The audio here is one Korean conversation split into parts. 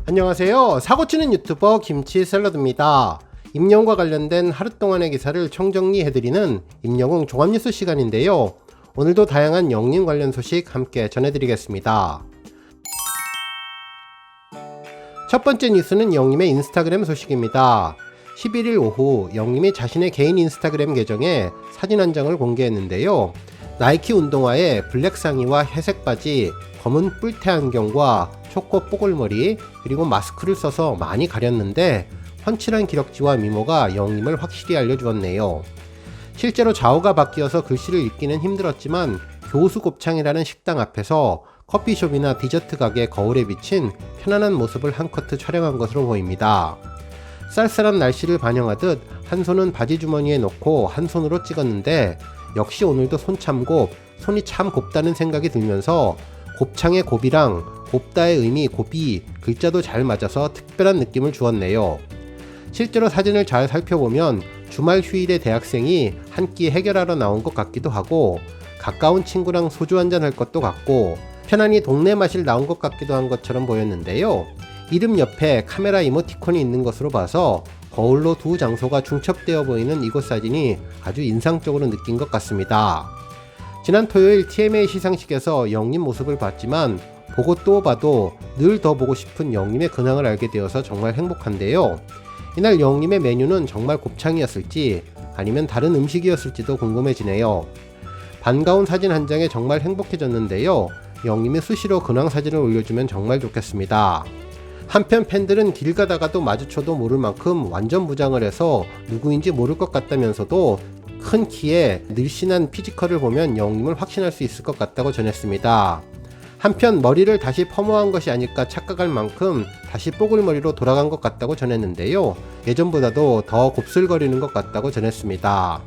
안녕하세요. 사고치는 유튜버 김치샐러드입니다. 임영웅과 관련된 하루 동안의 기사를 총정리해드리는 임영웅 종합뉴스 시간인데요. 오늘도 다양한 영림 관련 소식 함께 전해드리겠습니다. 첫 번째 뉴스는 영림의 인스타그램 소식입니다. 11일 오후 영림이 자신의 개인 인스타그램 계정에 사진 한 장을 공개했는데요. 나이키 운동화에 블랙 상의와 회색 바지, 검은 뿔테 안경과 초코 뽀글머리, 그리고 마스크를 써서 많이 가렸는데 훤칠한 기럭지와 미모가 영림을 확실히 알려주었네요. 실제로 좌우가 바뀌어서 글씨를 읽기는 힘들었지만 교수 곱창이라는 식당 앞에서 커피숍이나 디저트 가게 거울에 비친 편안한 모습을 한 커트 촬영한 것으로 보입니다. 쌀쌀한 날씨를 반영하듯 한 손은 바지 주머니에 넣고 한 손으로 찍었는데 역시 오늘도 손참곱, 손이 참 곱다는 생각이 들면서 곱창의 곱이랑 곱다의 의미 곱이 글자도 잘 맞아서 특별한 느낌을 주었네요. 실제로 사진을 잘 살펴보면 주말 휴일에 대학생이 한 끼 해결하러 나온 것 같기도 하고 가까운 친구랑 소주 한잔 할 것도 같고 편안히 동네 마실 나온 것 같기도 한 것처럼 보였는데요. 이름 옆에 카메라 이모티콘이 있는 것으로 봐서 거울로 두 장소가 중첩되어 보이는 이곳 사진이 아주 인상적으로 느낀 것 같습니다. 지난 토요일 TMA 시상식에서 영림 모습을 봤지만 보고 또 봐도 늘 더 보고 싶은 영림의 근황을 알게 되어서 정말 행복한데요. 이날 영림의 메뉴는 정말 곱창이었을지 아니면 다른 음식이었을지도 궁금해지네요. 반가운 사진 한 장에 정말 행복해졌는데요. 영림이 수시로 근황 사진을 올려주면 정말 좋겠습니다. 한편 팬들은 길 가다가도 마주쳐도 모를 만큼 완전 무장을 해서 누구인지 모를 것 같다면서도 큰 키에 늘씬한 피지컬을 보면 영림을 확신할 수 있을 것 같다고 전했습니다. 한편 머리를 다시 펌어한 것이 아닐까 착각할 만큼 다시 뽀글머리로 돌아간 것 같다고 전했는데요. 예전보다도 더 곱슬거리는 것 같다고 전했습니다.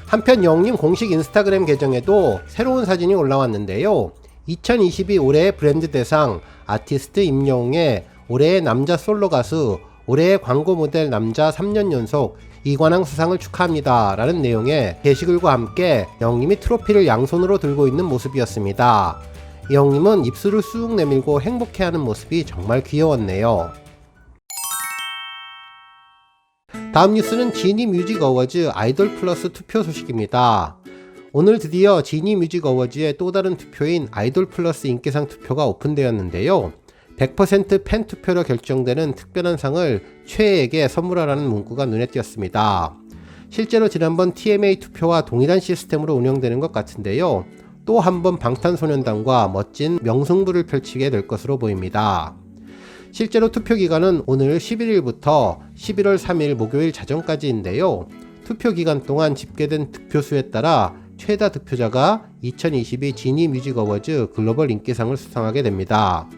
한편 영림 공식 인스타그램 계정에도 새로운 사진이 올라왔는데요. 2022 올해의 브랜드 대상 아티스트 임영웅의 올해의 남자 솔로 가수, 올해의 광고 모델 남자 3년 연속 이관왕 수상을 축하합니다 라는 내용의 게시글과 함께 영림이 트로피를 양손으로 들고 있는 모습이었습니다. 영림은 입술을 쑥 내밀고 행복해하는 모습이 정말 귀여웠네요. 다음 뉴스는 지니 뮤직 어워즈 아이돌 플러스 투표 소식입니다. 오늘 드디어 지니 뮤직 어워즈의 또 다른 투표인 아이돌 플러스 인기상 투표가 오픈되었는데요. 100% 팬 투표로 결정되는 특별한 상을 최애에게 선물하라는 문구가 눈에 띄었습니다. 실제로 지난번 TMA 투표와 동일한 시스템으로 운영되는 것 같은데요. 또 한 번 방탄소년단과 멋진 명승부를 펼치게 될 것으로 보입니다. 실제로 투표 기간은 오늘 11일부터 11월 3일 목요일 자정까지인데요. 투표 기간 동안 집계된 득표수에 따라 최다 득표자가 2022 지니 뮤직 어워즈 글로벌 인기상을 수상하게 됩니다.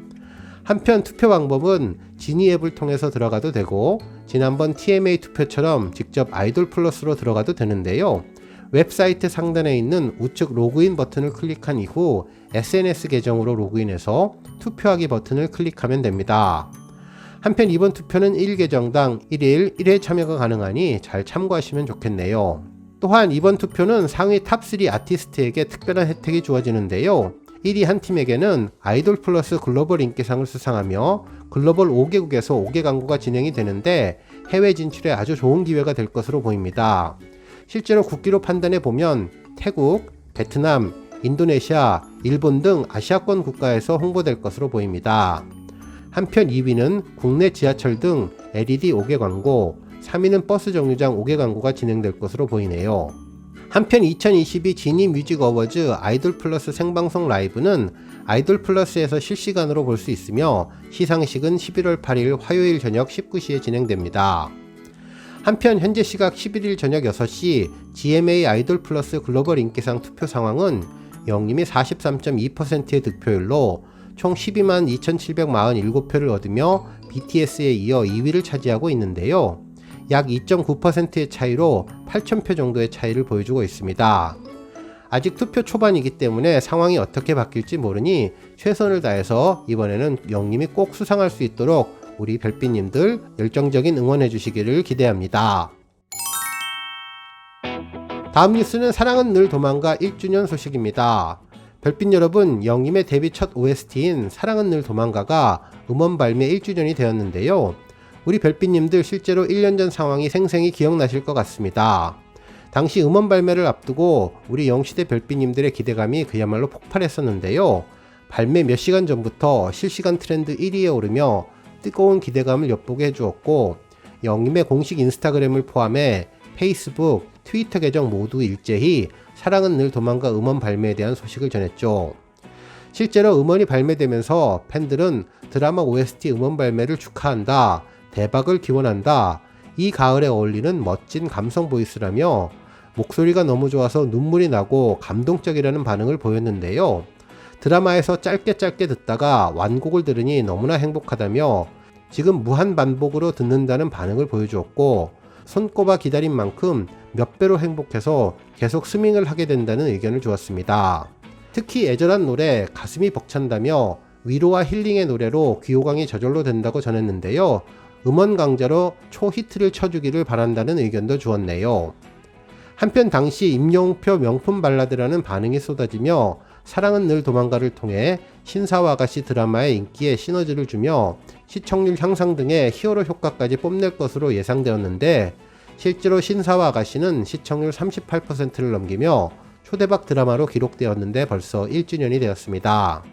한편 투표 방법은 지니 앱을 통해서 들어가도 되고 지난번 TMA 투표처럼 직접 아이돌 플러스로 들어가도 되는데요. 웹사이트 상단에 있는 우측 로그인 버튼을 클릭한 이후 SNS 계정으로 로그인해서 투표하기 버튼을 클릭하면 됩니다. 한편 이번 투표는 1계정당 1일 1회 참여가 가능하니 잘 참고하시면 좋겠네요. 또한 이번 투표는 상위 탑3 아티스트에게 특별한 혜택이 주어지는데요. 1위 한 팀에게는 아이돌 플러스 글로벌 인기상을 수상하며 글로벌 5개국에서 5개 광고가 진행이 되는데 해외 진출에 아주 좋은 기회가 될 것으로 보입니다. 실제로 국기로 판단해 보면 태국, 베트남, 인도네시아, 일본 등 아시아권 국가에서 홍보될 것으로 보입니다. 한편 2위는 국내 지하철 등 LED 5개 광고, 3위는 버스 정류장 5개 광고가 진행될 것으로 보이네요. 한편 2022 지니 뮤직 어워즈 아이돌 플러스 생방송 라이브는 아이돌 플러스에서 실시간으로 볼 수 있으며 시상식은 11월 8일 화요일 저녁 19시에 진행됩니다. 한편 현재 시각 11일 저녁 6시 GMA 아이돌 플러스 글로벌 인기상 투표 상황은 영림이 43.2%의 득표율로 총 12만 2,747표를 얻으며 BTS에 이어 2위를 차지하고 있는데요. 약 2.9%의 차이로 8,000표 정도의 차이를 보여주고 있습니다. 아직 투표 초반이기 때문에 상황이 어떻게 바뀔지 모르니 최선을 다해서 이번에는 영림이 꼭 수상할 수 있도록 우리 별빛님들 열정적인 응원해 주시기를 기대합니다. 다음 뉴스는 사랑은 늘 도망가 1주년 소식입니다. 별빛 여러분, 영님의 데뷔 첫 OST인 사랑은 늘 도망가가 음원 발매 1주년이 되었는데요. 우리 별빛님들 실제로 1년 전 상황이 생생히 기억나실 것 같습니다. 당시 음원 발매를 앞두고 우리 영시대 별빛님들의 기대감이 그야말로 폭발했었는데요. 발매 몇 시간 전부터 실시간 트렌드 1위에 오르며 뜨거운 기대감을 엿보게 해주었고, 영님의 공식 인스타그램을 포함해 페이스북, 트위터 계정 모두 일제히 사랑은 늘 도망가 음원 발매에 대한 소식을 전했죠. 실제로 음원이 발매되면서 팬들은 드라마 OST 음원 발매를 축하한다, 대박을 기원한다, 이 가을에 어울리는 멋진 감성 보이스라며 목소리가 너무 좋아서 눈물이 나고 감동적이라는 반응을 보였는데요. 드라마에서 짧게 듣다가 완곡을 들으니 너무나 행복하다며 지금 무한 반복으로 듣는다는 반응을 보여주었고, 손꼽아 기다린 만큼 몇 배로 행복해서 계속 스밍을 하게 된다는 의견을 주었습니다. 특히 애절한 노래 가슴이 벅찬다며 위로와 힐링의 노래로 귀호강이 저절로 된다고 전했는데요. 음원 강자로 초히트를 쳐주기를 바란다는 의견도 주었네요. 한편 당시 임영웅표 명품 발라드라는 반응이 쏟아지며 사랑은 늘 도망가를 통해 신사와 아가씨 드라마의 인기에 시너지를 주며 시청률 향상 등의 히어로 효과까지 뽐낼 것으로 예상되었는데, 실제로 신사와 아가씨는 시청률 38%를 넘기며 초대박 드라마로 기록되었는데 벌써 1주년이 되었습니다.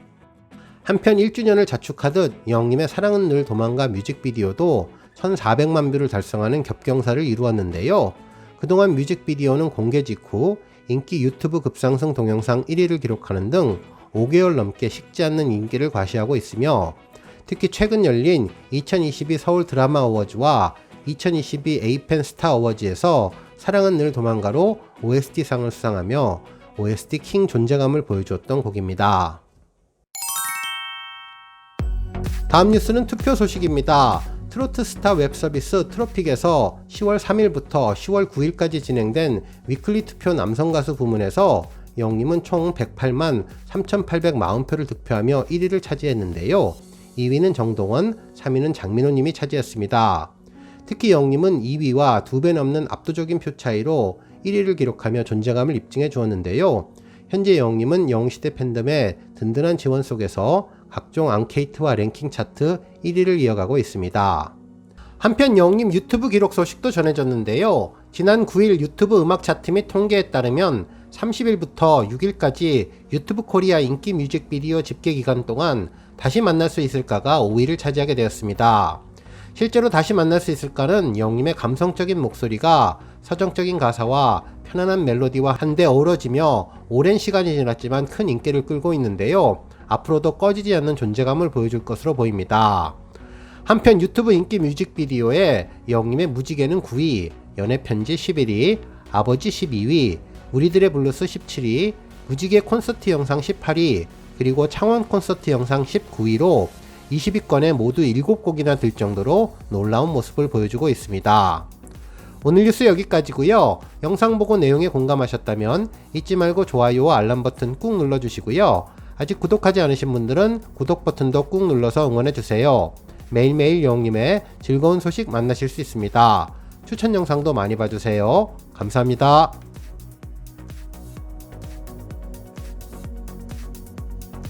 한편 1주년을 자축하듯 영님의 사랑은 늘 도망가 뮤직비디오도 1400만 뷰를 달성하는 겹경사를 이루었는데요. 그동안 뮤직비디오는 공개 직후 인기 유튜브 급상승 동영상 1위를 기록하는 등 5개월 넘게 식지 않는 인기를 과시하고 있으며, 특히 최근 열린 2022 서울 드라마 어워즈와 2022 에이펜 스타 어워즈에서 사랑은 늘 도망가로 OST상을 수상하며 OST 킹 존재감을 보여주었던 곡입니다. 다음 뉴스는 투표 소식입니다. 트로트 스타 웹서비스 트로픽에서 10월 3일부터 10월 9일까지 진행된 위클리 투표 남성 가수 부문에서 영님은 총 108만 3,840표를 득표하며 1위를 차지했는데요. 2위는 정동원, 3위는 장민호님이 차지했습니다. 특히 영님은 2위와 2배 넘는 압도적인 표 차이로 1위를 기록하며 존재감을 입증해 주었는데요. 현재 영님은 영시대 팬덤의 든든한 지원 속에서 각종 앙케이트와 랭킹 차트 1위를 이어가고 있습니다. 한편 영님 유튜브 기록 소식도 전해졌는데요. 지난 9일 유튜브 음악 차트 및 통계에 따르면 30일부터 6일까지 유튜브 코리아 인기 뮤직비디오 집계 기간 동안 다시 만날 수 있을까가 5위를 차지하게 되었습니다. 실제로 다시 만날 수 있을까는 영님의 감성적인 목소리가 서정적인 가사와 편안한 멜로디와 한데 어우러지며 오랜 시간이 지났지만 큰 인기를 끌고 있는데요. 앞으로도 꺼지지 않는 존재감을 보여줄 것으로 보입니다. 한편 유튜브 인기 뮤직비디오에 영님의 무지개는 9위, 연애편지 11위, 아버지 12위, 우리들의 블루스 17위, 무지개 콘서트 영상 18위, 그리고 창원 콘서트 영상 19위로 20위권에 모두 7곡이나 들 정도로 놀라운 모습을 보여주고 있습니다. 오늘 뉴스 여기까지고요. 영상 보고 내용에 공감하셨다면 잊지 말고 좋아요와 알람 버튼 꾹 눌러주시고요. 아직 구독하지 않으신 분들은 구독 버튼도 꾹 눌러서 응원해주세요. 매일매일 영님의 즐거운 소식 만나실 수 있습니다. 추천 영상도 많이 봐주세요. 감사합니다.